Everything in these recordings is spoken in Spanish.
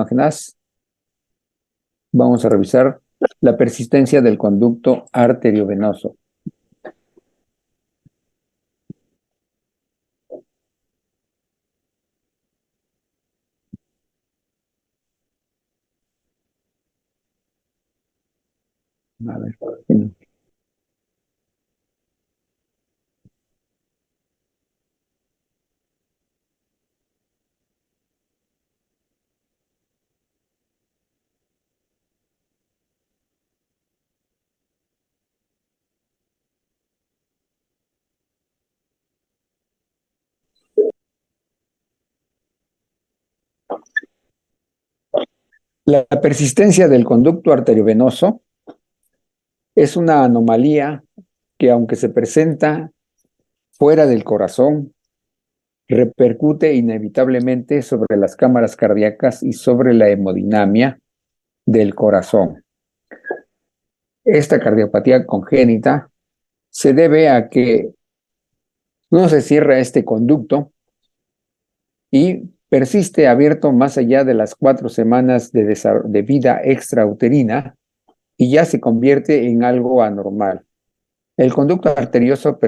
cianógenas, vamos a revisar la persistencia del conducto arteriovenoso. A ver, la persistencia del conducto arteriovenoso es una anomalía que, aunque se presenta fuera del corazón, repercute inevitablemente sobre las cámaras cardíacas y sobre la hemodinamia del corazón. Esta cardiopatía congénita se debe a que no se cierra este conducto y persiste abierto más allá de las 4 semanas de vida extrauterina y ya se convierte en algo anormal. El conducto arterioso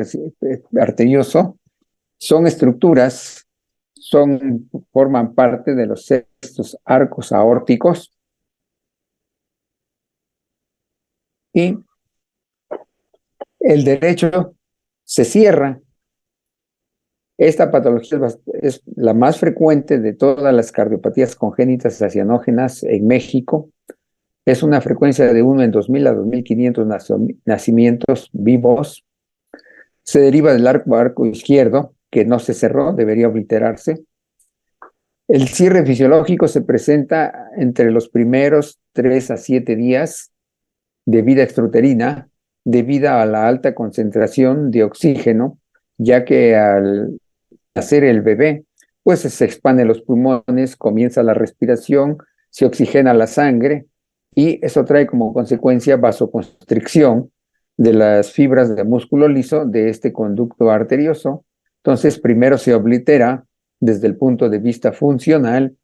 son estructuras, forman parte de los sextos arcos aórticos y el derecho se cierra. Esta patología es la más frecuente de todas las cardiopatías congénitas cianógenas en México. Es una frecuencia de 1 en 2.000 a 2.500 nacimientos vivos. Se deriva del arco izquierdo, que no se cerró, debería obliterarse. El cierre fisiológico se presenta entre los primeros 3 a 7 días de vida extrauterina, debido a la alta concentración de oxígeno, ya que al nacer el bebé, pues se expanden los pulmones, comienza la respiración, se oxigena la sangre y eso trae como consecuencia vasoconstricción de las fibras de músculo liso de este conducto arterioso. Entonces, primero se oblitera desde el punto de vista funcional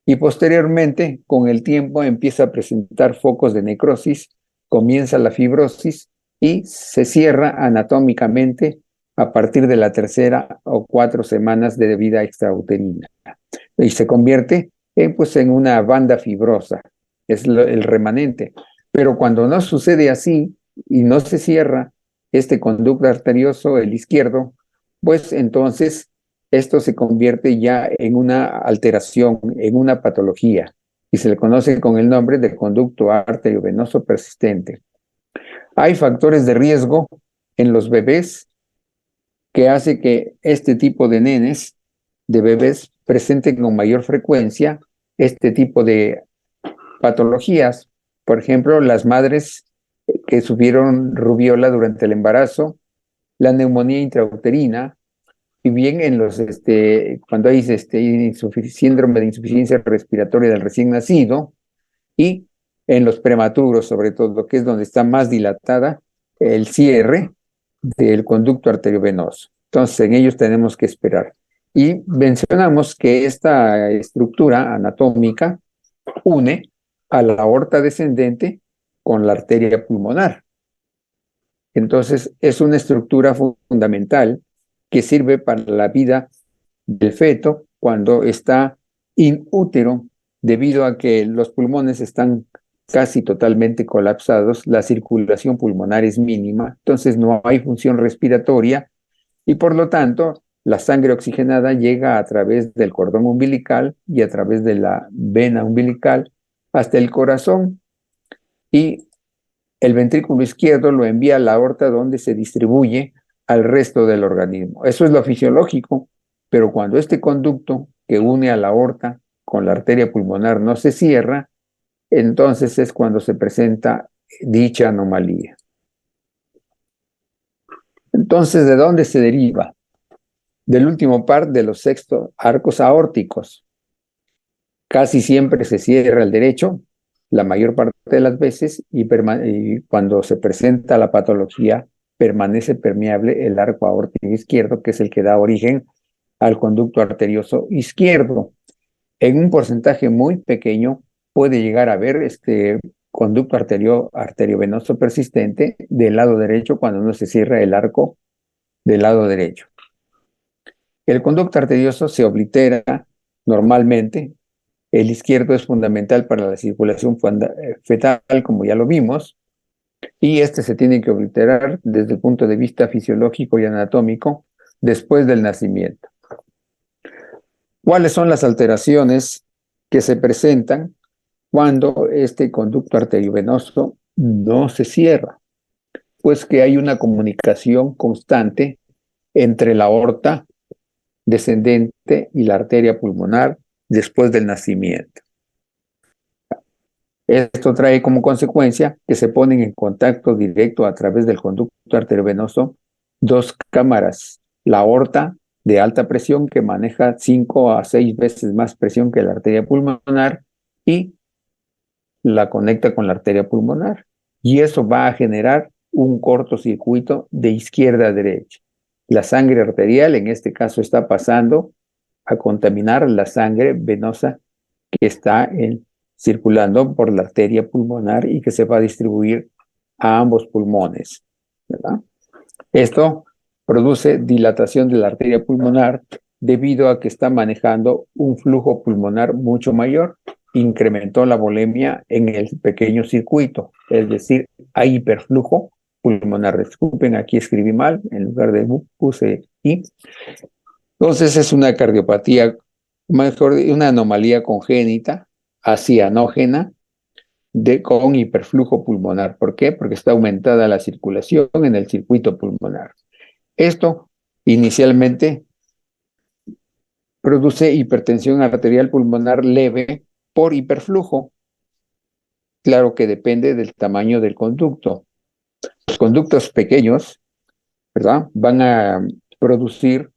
y posteriormente, con el tiempo, empieza a presentar focos de necrosis, comienza la fibrosis y se cierra anatómicamente a partir de la 3ª o 4 semanas de vida extrauterina. Y se convierte en una banda fibrosa, es el remanente. Pero cuando no sucede así y no se cierra este conducto arterioso, el izquierdo, pues entonces esto se convierte ya en una alteración, en una patología, y se le conoce con el nombre de conducto arteriovenoso persistente. Hay factores de riesgo en los bebés que hace que este tipo de nenes, de bebés, presenten con mayor frecuencia este tipo de patologías. Por ejemplo, las madres que sufrieron rubiola durante el embarazo, la neumonía intrauterina, y bien en cuando hay síndrome de insuficiencia respiratoria del recién nacido, y en los prematuros, sobre todo, que es donde está más dilatada el cierre del conducto arteriovenoso. Entonces, en ellos tenemos que esperar. Y mencionamos que esta estructura anatómica une a la aorta descendente con la arteria pulmonar. Entonces, es una estructura fundamental que sirve para la vida del feto cuando está in útero, debido a que los pulmones están casi totalmente colapsados, la circulación pulmonar es mínima, entonces no hay función respiratoria y por lo tanto la sangre oxigenada llega a través del cordón umbilical y a través de la vena umbilical hasta el corazón y el ventrículo izquierdo lo envía a la aorta donde se distribuye al resto del organismo. Eso es lo fisiológico, pero cuando este conducto que une a la aorta con la arteria pulmonar no se cierra, entonces es cuando se presenta dicha anomalía. Entonces, ¿de dónde se deriva? Del último par de los sextos arcos aórticos. Casi siempre se cierra el derecho, la mayor parte de las veces, y cuando se presenta la patología, permanece permeable el arco aórtico izquierdo, que es el que da origen al conducto arterioso izquierdo. En un porcentaje muy pequeño puede llegar a haber este conducto arteriovenoso persistente del lado derecho cuando no se cierra el arco del lado derecho. El conducto arterioso se oblitera normalmente. El izquierdo es fundamental para la circulación fetal, como ya lo vimos, y este se tiene que obliterar desde el punto de vista fisiológico y anatómico después del nacimiento. ¿Cuáles son las alteraciones que se presentan cuando este conducto arteriovenoso no se cierra? Pues que hay una comunicación constante entre la aorta descendente y la arteria pulmonar después del nacimiento. Esto trae como consecuencia que se ponen en contacto directo a través del conducto arteriovenoso dos cámaras, la aorta de alta presión que maneja 5 a 6 veces más presión que la arteria pulmonar y la conecta con la arteria pulmonar. Y eso va a generar un cortocircuito de izquierda a derecha. La sangre arterial en este caso está pasando a contaminar la sangre venosa que está circulando por la arteria pulmonar y que se va a distribuir a ambos pulmones, ¿verdad? Esto produce dilatación de la arteria pulmonar debido a que está manejando un flujo pulmonar mucho mayor. Incrementó la volemia en el pequeño circuito, es decir, hay hiperflujo pulmonar. Disculpen, aquí escribí mal, en lugar de puse I. Entonces es una cardiopatía, mejor, una anomalía congénita, acianógena, con hiperflujo pulmonar. ¿Por qué? Porque está aumentada la circulación en el circuito pulmonar. Esto inicialmente produce hipertensión arterial pulmonar leve por hiperflujo. Claro que depende del tamaño del conducto. Los conductos pequeños, ¿verdad?, van a producir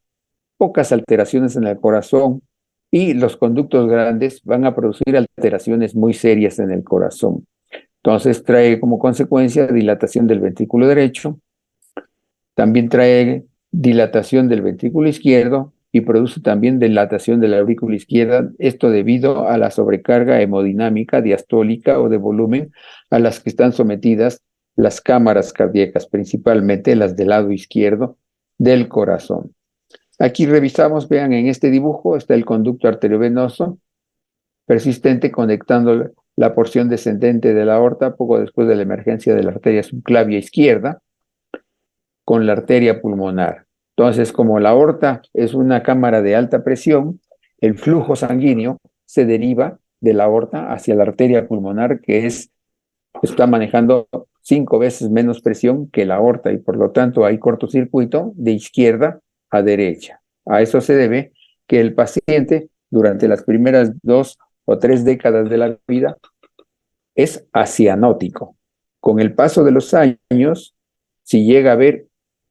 pocas alteraciones en el corazón y los conductos grandes van a producir alteraciones muy serias en el corazón. Entonces trae como consecuencia dilatación del ventrículo derecho, también trae dilatación del ventrículo izquierdo y produce también dilatación de la aurícula izquierda, esto debido a la sobrecarga hemodinámica diastólica o de volumen a las que están sometidas las cámaras cardíacas, principalmente las del lado izquierdo del corazón. Aquí revisamos, vean, en este dibujo está el conducto arteriovenoso persistente conectando la porción descendente de la aorta poco después de la emergencia de la arteria subclavia izquierda con la arteria pulmonar. Entonces, como la aorta es una cámara de alta presión, el flujo sanguíneo se deriva de la aorta hacia la arteria pulmonar, que está manejando 5 veces menos presión que la aorta y por lo tanto hay cortocircuito de izquierda a derecha. A eso se debe que el paciente durante las primeras 2 o 3 décadas de la vida es acianótico. Con el paso de los años, si llega a haber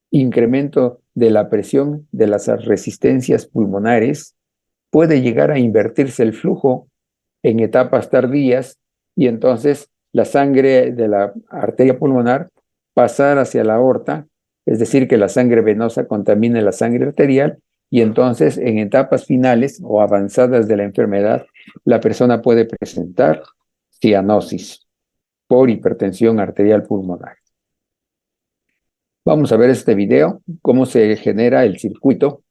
incremento de la presión de las resistencias pulmonares, puede llegar a invertirse el flujo en etapas tardías y entonces la sangre de la arteria pulmonar pasar hacia la aorta, es decir, que la sangre venosa contamine la sangre arterial y entonces en etapas finales o avanzadas de la enfermedad, la persona puede presentar cianosis por hipertensión arterial pulmonar. Vamos a ver este video, cómo se genera el circuito,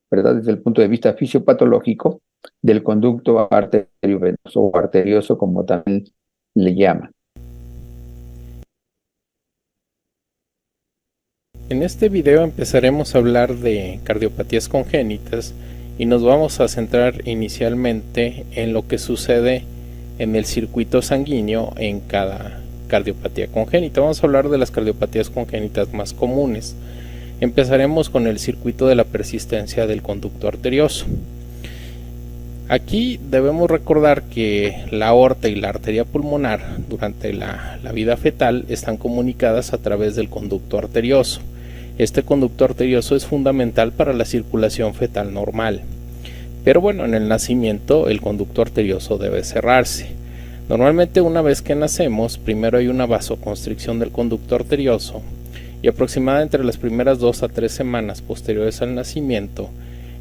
¿verdad?, desde el punto de vista fisiopatológico del conducto arteriovenoso o arterioso, como también le llaman. En este video empezaremos a hablar de cardiopatías congénitas y nos vamos a centrar inicialmente en lo que sucede en el circuito sanguíneo en cada cardiopatía congénita. Vamos a hablar de las cardiopatías congénitas más comunes. Empezaremos con el circuito de la persistencia del conducto arterioso. Aquí debemos recordar que la aorta y la arteria pulmonar durante la vida fetal están comunicadas a través del conducto arterioso. Este conducto arterioso es fundamental para la circulación fetal normal. Pero bueno, en el nacimiento el conducto arterioso debe cerrarse. Normalmente una vez que nacemos, primero hay una vasoconstricción del conducto arterioso y aproximadamente entre las primeras 2 a 3 semanas posteriores al nacimiento,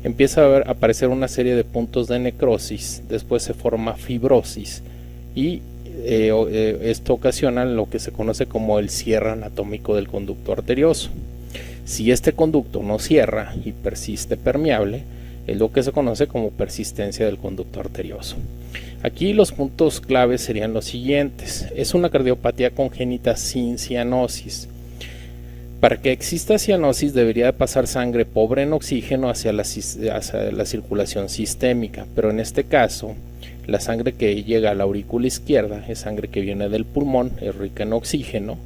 empieza a aparecer una serie de puntos de necrosis, después se forma fibrosis y esto ocasiona lo que se conoce como el cierre anatómico del conducto arterioso. Si este conducto no cierra y persiste permeable, es lo que se conoce como persistencia del conducto arterioso. Aquí los puntos claves serían los siguientes. Es una cardiopatía congénita sin cianosis. Para que exista cianosis debería pasar sangre pobre en oxígeno hacia la circulación sistémica, pero en este caso la sangre que llega a la aurícula izquierda es sangre que viene del pulmón, es rica en oxígeno,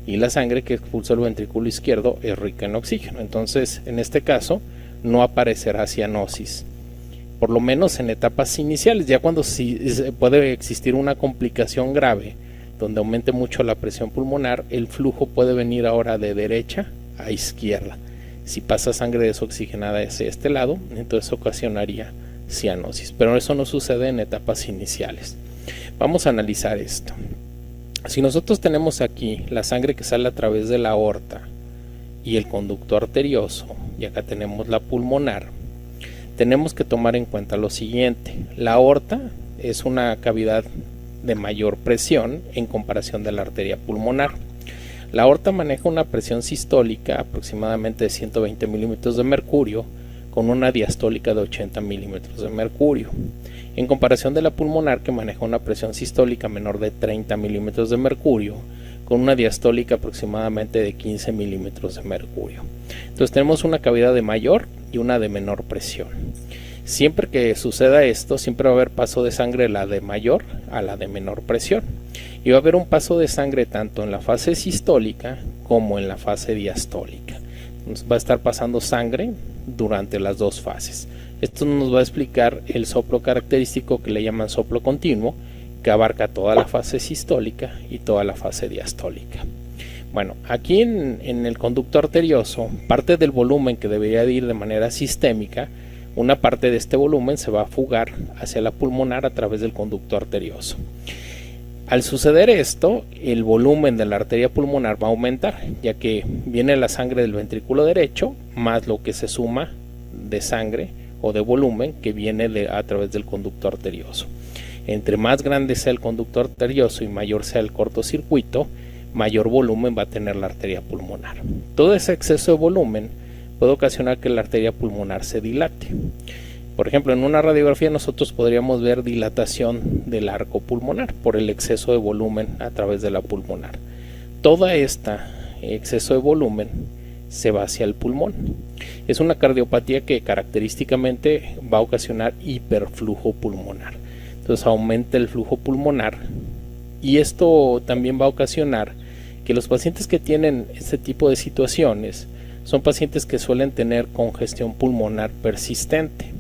y la sangre que expulsa el ventrículo izquierdo es rica en oxígeno. Entonces, en este caso no aparecerá cianosis, por lo menos en etapas iniciales. Ya cuando sí puede existir una complicación grave donde aumente mucho la presión pulmonar, el flujo puede venir ahora de derecha a izquierda. Si pasa sangre desoxigenada hacia este lado, entonces ocasionaría cianosis, pero eso no sucede en etapas iniciales. Vamos a analizar esto. Si nosotros tenemos aquí la sangre que sale a través de la aorta y el conducto arterioso, y acá tenemos la pulmonar, tenemos que tomar en cuenta lo siguiente. La aorta es una cavidad de mayor presión en comparación de la arteria pulmonar. La aorta maneja una presión sistólica aproximadamente de 120 milímetros de mercurio con una diastólica de 80 milímetros de mercurio, en comparación de la pulmonar, que maneja una presión sistólica menor de 30 milímetros de mercurio con una diastólica aproximadamente de 15 milímetros de mercurio. Entonces tenemos una cavidad de mayor y una de menor presión. Siempre que suceda esto, siempre va a haber paso de sangre de la de mayor a la de menor presión, y va a haber un paso de sangre tanto en la fase sistólica como en la fase diastólica. Entonces va a estar pasando sangre durante las dos fases. Esto nos va a explicar el soplo característico que le llaman soplo continuo, que abarca toda la fase sistólica y toda la fase diastólica. Bueno, aquí en el conducto arterioso, parte del volumen que debería de ir de manera sistémica, una parte de este volumen se va a fugar hacia la pulmonar a través del conducto arterioso. Al suceder esto, el volumen de la arteria pulmonar va a aumentar, ya que viene la sangre del ventrículo derecho más lo que se suma de sangre o de volumen que viene a través del conducto arterioso. Entre más grande sea el conducto arterioso y mayor sea el cortocircuito, mayor volumen va a tener la arteria pulmonar. Todo ese exceso de volumen puede ocasionar que la arteria pulmonar se dilate. Por ejemplo, en una radiografía nosotros podríamos ver dilatación del arco pulmonar por el exceso de volumen a través de la pulmonar. Todo este exceso de volumen se va hacia el pulmón. Es una cardiopatía que característicamente va a ocasionar hiperflujo pulmonar. Entonces aumenta el flujo pulmonar, y esto también va a ocasionar que los pacientes que tienen este tipo de situaciones son pacientes que suelen tener congestión pulmonar persistente,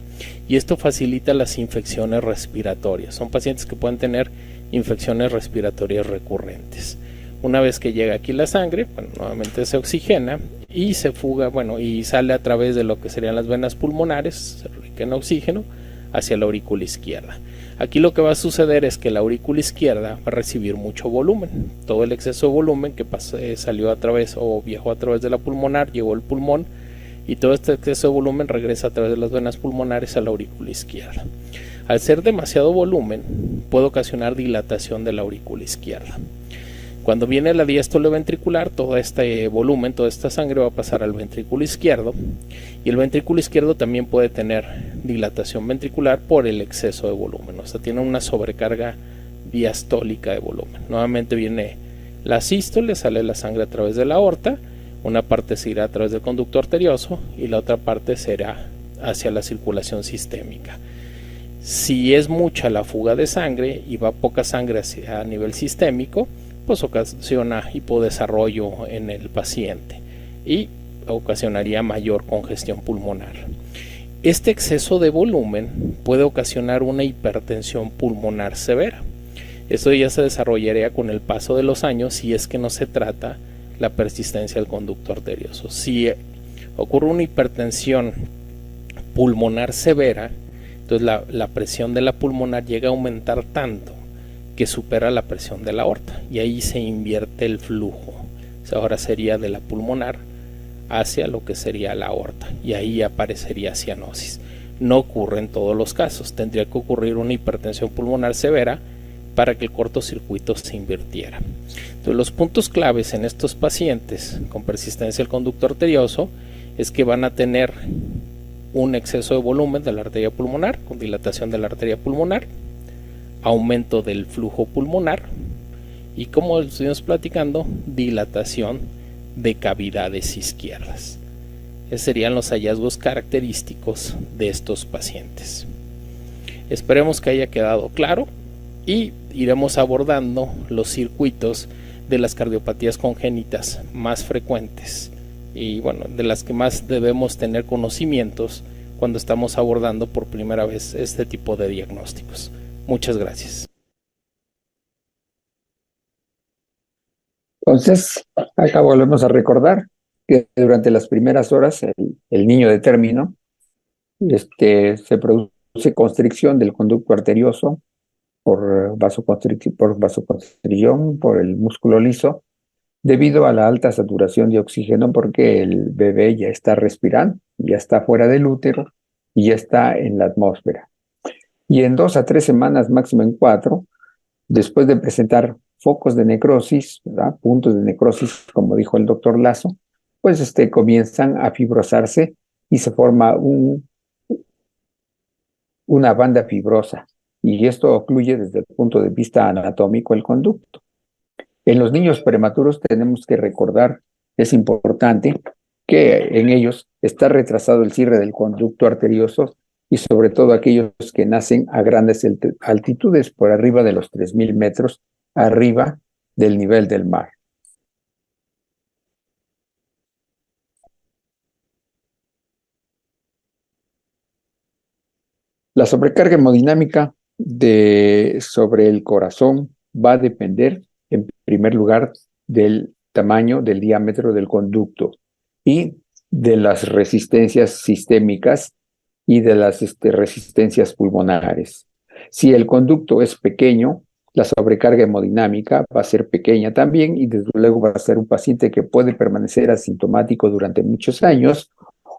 y esto facilita las infecciones respiratorias. Son pacientes que pueden tener infecciones respiratorias recurrentes. Una vez que llega aquí la sangre, nuevamente se oxigena y se fuga, y sale a través de lo que serían las venas pulmonares, se rica en oxígeno, hacia la aurícula izquierda. Aquí lo que va a suceder es que la aurícula izquierda va a recibir mucho volumen. Todo el exceso de volumen que salió a través o viajó a través de la pulmonar, llegó al pulmón, y todo este exceso de volumen regresa a través de las venas pulmonares a la aurícula izquierda. Al ser demasiado volumen, puede ocasionar dilatación de la aurícula izquierda. Cuando viene la diástole ventricular, todo este volumen, toda esta sangre va a pasar al ventrículo izquierdo, y el ventrículo izquierdo también puede tener dilatación ventricular por el exceso de volumen, o sea, tiene una sobrecarga diastólica de volumen. Nuevamente viene la sístole, sale la sangre a través de la aorta, una parte se irá a través del conducto arterioso y la otra parte será hacia la circulación sistémica. Si es mucha la fuga de sangre y va poca sangre a nivel sistémico, pues ocasiona hipodesarrollo en el paciente y ocasionaría mayor congestión pulmonar. Este exceso de volumen puede ocasionar una hipertensión pulmonar severa. Esto ya se desarrollaría con el paso de los años si es que no se trata la persistencia del conducto arterioso. Si ocurre una hipertensión pulmonar severa, entonces la presión de la pulmonar llega a aumentar tanto que supera la presión de la aorta, y ahí se invierte el flujo. O sea, ahora sería de la pulmonar hacia lo que sería la aorta, y ahí aparecería cianosis. No ocurre en todos los casos, tendría que ocurrir una hipertensión pulmonar severa para que el cortocircuito se invirtiera. Entonces, los puntos claves en estos pacientes con persistencia del conducto arterioso es que van a tener un exceso de volumen de la arteria pulmonar, con dilatación de la arteria pulmonar, aumento del flujo pulmonar y, como estuvimos platicando, dilatación de cavidades izquierdas. Esos serían los hallazgos característicos de estos pacientes. Esperemos que haya quedado claro y iremos abordando los circuitos de las cardiopatías congénitas más frecuentes y, bueno, de las que más debemos tener conocimientos cuando estamos abordando por primera vez este tipo de diagnósticos. Muchas gracias. Entonces, acá volvemos a recordar que durante las primeras horas el niño de término se produce constricción del conducto arterioso por vasoconstricción, por el músculo liso, debido a la alta saturación de oxígeno, porque el bebé ya está respirando, ya está fuera del útero y ya está en la atmósfera. Y en 2 a 3 semanas, máximo en 4, después de presentar focos de necrosis, ¿verdad? Puntos de necrosis, como dijo el doctor Lazo, pues comienzan a fibrosarse y se forma una banda fibrosa. Y esto ocluye desde el punto de vista anatómico el conducto. En los niños prematuros tenemos que recordar, es importante, que en ellos está retrasado el cierre del conducto arterioso y sobre todo aquellos que nacen a grandes altitudes, por arriba de los 3.000 metros, arriba del nivel del mar. La sobrecarga hemodinámica sobre el corazón va a depender, en primer lugar, del tamaño, del diámetro del conducto y de las resistencias sistémicas y de las resistencias pulmonares. Si el conducto es pequeño, la sobrecarga hemodinámica va a ser pequeña también, y desde luego va a ser un paciente que puede permanecer asintomático durante muchos años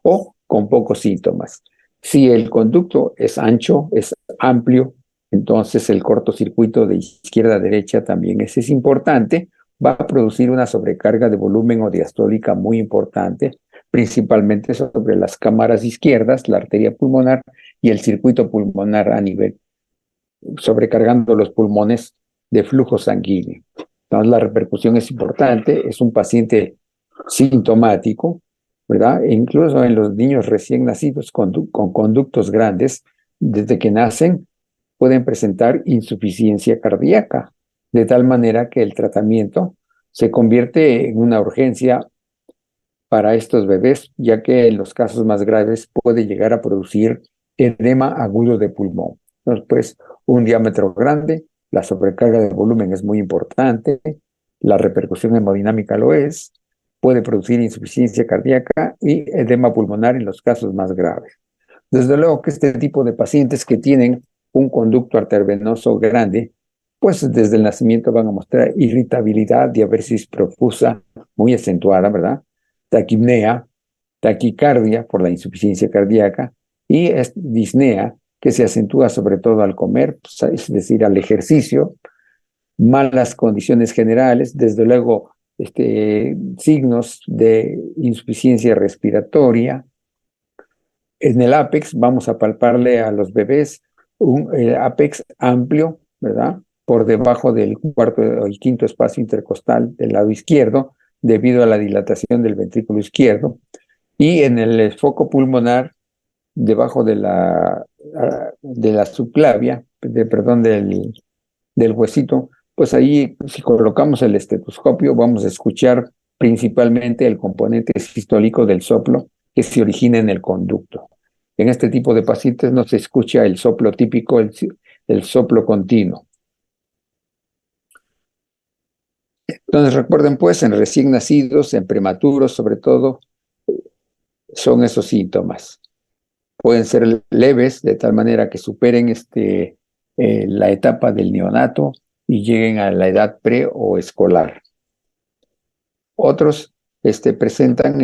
o con pocos síntomas. Si el conducto es ancho, es amplio, entonces el cortocircuito de izquierda a derecha también es importante, va a producir una sobrecarga de volumen o diastólica muy importante, principalmente sobre las cámaras izquierdas, la arteria pulmonar y el circuito pulmonar a nivel, sobrecargando los pulmones de flujo sanguíneo. Entonces la repercusión es importante, es un paciente sintomático, ¿verdad? E incluso en los niños recién nacidos con conductos grandes, desde que nacen, pueden presentar insuficiencia cardíaca, de tal manera que el tratamiento se convierte en una urgencia para estos bebés, ya que en los casos más graves puede llegar a producir edema agudo de pulmón. Entonces, pues, un diámetro grande, la sobrecarga de volumen es muy importante, la repercusión hemodinámica lo es, puede producir insuficiencia cardíaca y edema pulmonar en los casos más graves. Desde luego que este tipo de pacientes que tienen un conducto arteriovenoso grande, pues desde el nacimiento van a mostrar irritabilidad, diabetes profusa muy acentuada, ¿verdad? Taquipnea, taquicardia por la insuficiencia cardíaca y disnea, que se acentúa sobre todo al comer, pues, es decir, al ejercicio, malas condiciones generales, desde luego signos de insuficiencia respiratoria. En el ápex vamos a palparle a los bebés un ápex amplio, ¿verdad? Por debajo del cuarto y quinto espacio intercostal del lado izquierdo, debido a la dilatación del ventrículo izquierdo. Y en el foco pulmonar, debajo de la subclavia, del huesito, pues ahí, si colocamos el estetoscopio, vamos a escuchar principalmente el componente sistólico del soplo que se origina en el conducto. En este tipo de pacientes no se escucha el soplo típico, el soplo continuo. Entonces recuerden pues, en recién nacidos, en prematuros sobre todo, son esos síntomas. Pueden ser leves, de tal manera que superen la etapa del neonato y lleguen a la edad pre o escolar. Otros presentan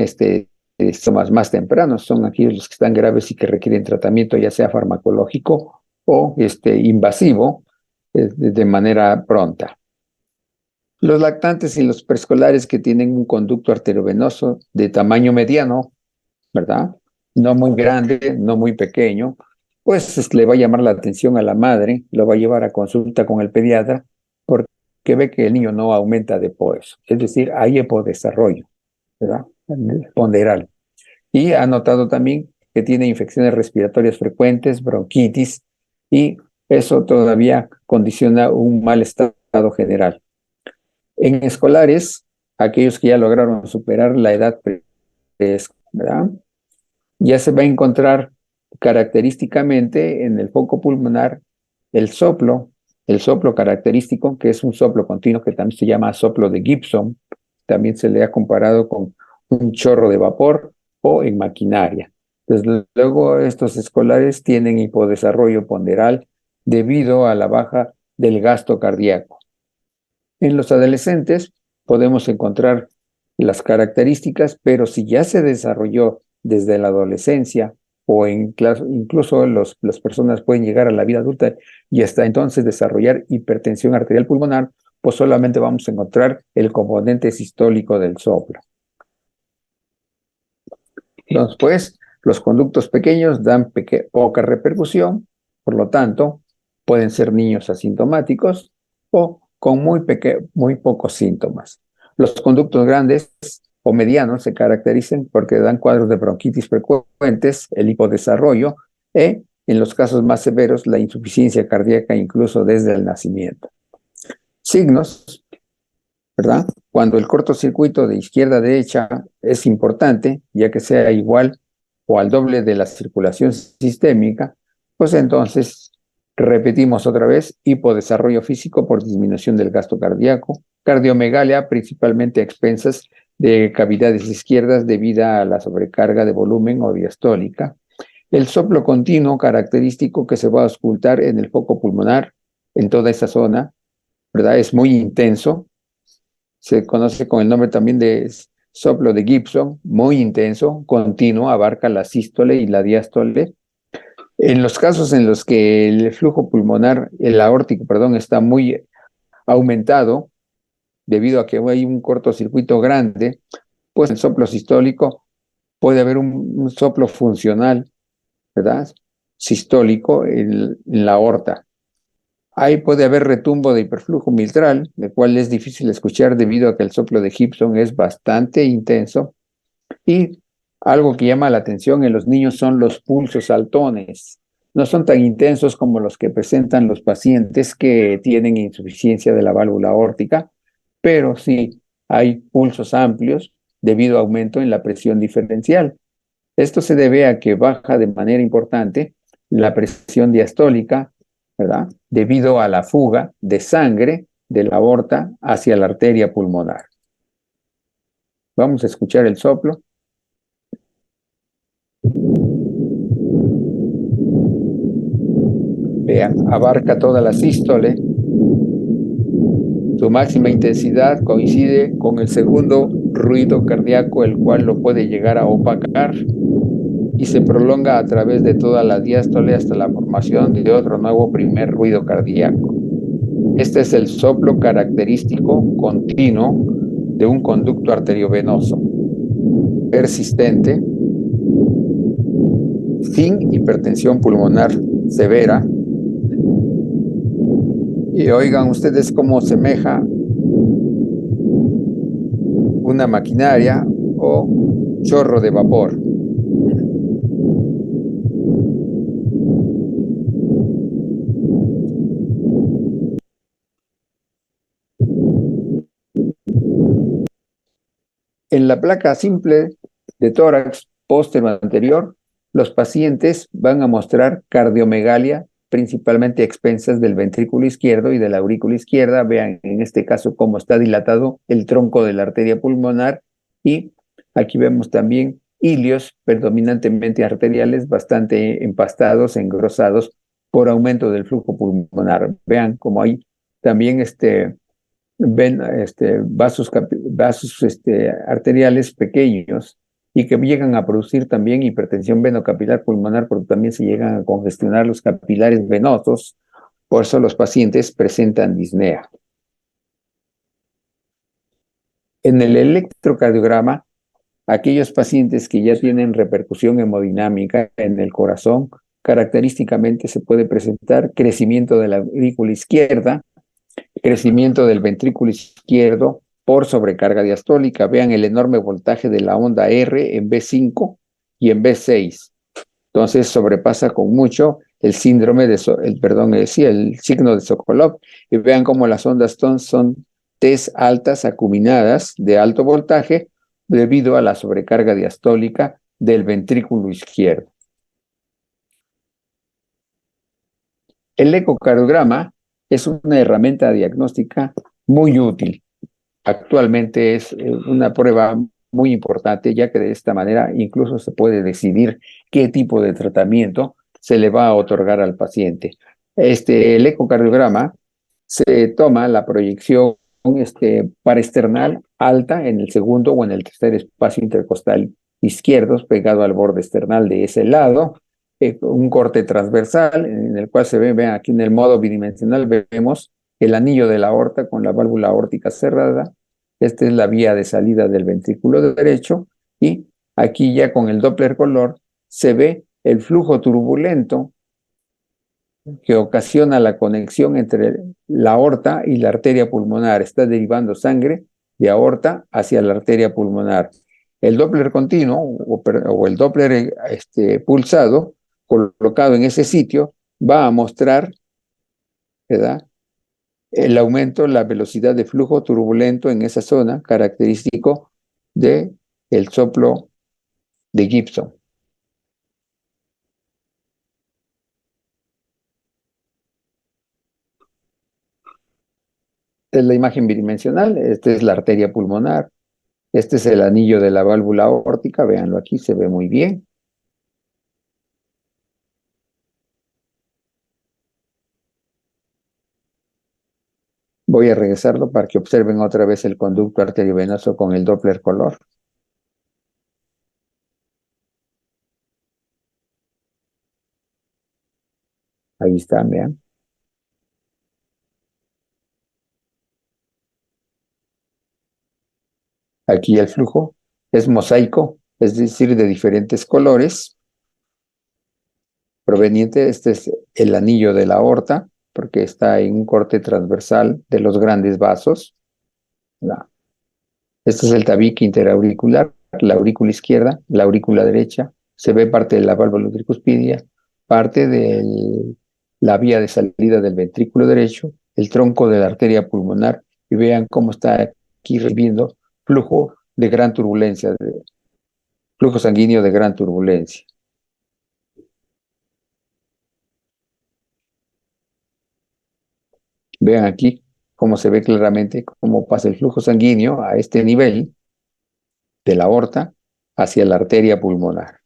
síntomas más tempranos, son aquellos los que están graves y que requieren tratamiento ya sea farmacológico o invasivo de manera pronta. Los lactantes y los preescolares que tienen un conducto arteriovenoso de tamaño mediano, ¿verdad? No muy grande, no muy pequeño, pues le va a llamar la atención a la madre, lo va a llevar a consulta con el pediatra porque ve que el niño no aumenta de peso, es decir, hay hipodesarrollo, ¿verdad? Ponderal. Y ha notado también que tiene infecciones respiratorias frecuentes, bronquitis, y eso todavía condiciona un mal estado general. En escolares, aquellos que ya lograron superar la edad ¿verdad? Ya se va a encontrar característicamente en el foco pulmonar el soplo característico, que es un soplo continuo que también se llama soplo de Gibson, también se le ha comparado con un chorro de vapor o en maquinaria. Desde luego, estos escolares tienen hipodesarrollo ponderal debido a la baja del gasto cardíaco. En los adolescentes podemos encontrar las características, pero si ya se desarrolló desde la adolescencia o incluso las personas pueden llegar a la vida adulta y hasta entonces desarrollar hipertensión arterial pulmonar, pues solamente vamos a encontrar el componente sistólico del soplo. Entonces, pues, los conductos pequeños dan poca repercusión, por lo tanto, pueden ser niños asintomáticos o con muy pocos síntomas. Los conductos grandes o medianos se caracterizan porque dan cuadros de bronquitis frecuentes, el hipodesarrollo e, en los casos más severos, la insuficiencia cardíaca incluso desde el nacimiento. Signos, ¿verdad? Cuando el cortocircuito de izquierda a derecha es importante, ya que sea igual o al doble de la circulación sistémica, pues entonces repetimos otra vez: hipodesarrollo físico por disminución del gasto cardíaco, cardiomegalia principalmente a expensas de cavidades izquierdas debido a la sobrecarga de volumen o diastólica, el soplo continuo característico que se va a auscultar en el foco pulmonar, en toda esa zona, ¿verdad? Es muy intenso, se conoce con el nombre también de soplo de Gibson, muy intenso, continuo, abarca la sístole y la diástole. En los casos en los que el flujo pulmonar, el aórtico, perdón, está muy aumentado, debido a que hay un cortocircuito grande, pues el soplo sistólico puede haber un soplo funcional, ¿verdad? Sistólico en la aorta. Ahí puede haber retumbo de hiperflujo mitral, el cual es difícil escuchar debido a que el soplo de Gibson es bastante intenso. Y algo que llama la atención en los niños son los pulsos saltones. No son tan intensos como los que presentan los pacientes que tienen insuficiencia de la válvula aórtica, pero sí hay pulsos amplios debido a aumento en la presión diferencial. Esto se debe a que baja de manera importante la presión diastólica, ¿verdad? Debido a la fuga de sangre de la aorta hacia la arteria pulmonar. Vamos a escuchar el soplo. Vean, abarca toda la sístole. Su máxima intensidad coincide con el segundo ruido cardíaco, el cual lo puede llegar a opacar, y se prolonga a través de toda la diástole hasta la formación de otro nuevo primer ruido cardíaco. Este es el soplo característico continuo de un conducto arteriovenoso, persistente, sin hipertensión pulmonar severa. Y oigan ustedes cómo semeja una maquinaria o chorro de vapor. En la placa simple de tórax póstero anterior, los pacientes van a mostrar cardiomegalia, principalmente a expensas del ventrículo izquierdo y de la aurícula izquierda. Vean en este caso cómo está dilatado el tronco de la arteria pulmonar, y aquí vemos también hilios predominantemente arteriales bastante empastados, engrosados por aumento del flujo pulmonar. Vean cómo hay también vasos arteriales pequeños y que llegan a producir también hipertensión venocapilar pulmonar porque también se llegan a congestionar los capilares venosos, por eso los pacientes presentan disnea. En el electrocardiograma, aquellos pacientes que ya tienen repercusión hemodinámica en el corazón, característicamente se puede presentar crecimiento de la aurícula izquierda, crecimiento del ventrículo izquierdo por sobrecarga diastólica. Vean el enorme voltaje de la onda R en B5 y en B6. Entonces sobrepasa con mucho el síndrome de, el signo de Sokolov. Y vean cómo las ondas son T's altas acuminadas de alto voltaje debido a la sobrecarga diastólica del ventrículo izquierdo. El ecocardiograma es una herramienta diagnóstica muy útil. Actualmente es una prueba muy importante, ya que de esta manera incluso se puede decidir qué tipo de tratamiento se le va a otorgar al paciente. El ecocardiograma se toma la proyección paraesternal alta en el segundo o en el tercer espacio intercostal izquierdos, pegado al borde esternal de ese lado, un corte transversal en el cual se ve, vean aquí en el modo bidimensional, vemos el anillo de la aorta con la válvula aórtica cerrada. Esta es la vía de salida del ventrículo derecho y aquí ya con el Doppler color se ve el flujo turbulento que ocasiona la conexión entre la aorta y la arteria pulmonar. Está derivando sangre de aorta hacia la arteria pulmonar. El Doppler continuo o el Doppler pulsado colocado en ese sitio va a mostrar, ¿verdad?, el aumento, la velocidad de flujo turbulento en esa zona, característico del soplo de Gibson. Esta es la imagen bidimensional, esta es la arteria pulmonar, este es el anillo de la válvula aórtica, véanlo aquí, se ve muy bien. Voy a regresarlo para que observen otra vez el conducto arteriovenoso con el Doppler color. Ahí está, vean. Aquí el flujo es mosaico, es decir, de diferentes colores. Proveniente, este es el anillo de la aorta, porque está en un corte transversal de los grandes vasos. Este es el tabique interauricular, la aurícula izquierda, la aurícula derecha. Se ve parte de la válvula tricuspidia, parte de la vía de salida del ventrículo derecho, el tronco de la arteria pulmonar, y vean cómo está aquí recibiendo flujo de gran turbulencia, flujo sanguíneo de gran turbulencia. Vean aquí cómo se ve claramente cómo pasa el flujo sanguíneo a este nivel de la aorta hacia la arteria pulmonar.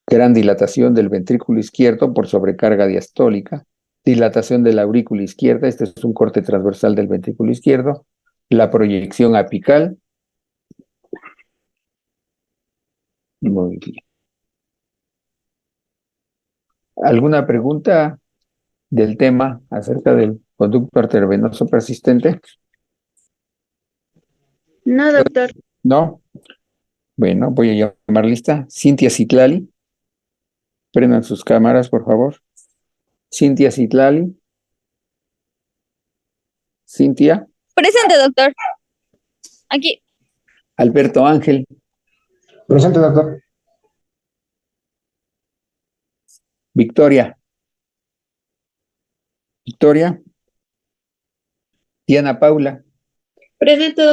Gran dilatación del ventrículo izquierdo por sobrecarga diastólica, dilatación de la aurícula izquierda, este es un corte transversal del ventrículo izquierdo, la proyección apical. Muy bien. ¿Alguna pregunta del tema acerca del conducto arteriovenoso persistente? No, doctor. ¿No? Bueno, voy a llamar lista. Cintia Citlali. Prendan sus cámaras, por favor. Cintia Citlali. Cintia. Presente, doctor. Aquí. Alberto Ángel. Presente, doctor. Victoria. Victoria. Diana Paula. Presente, doctor.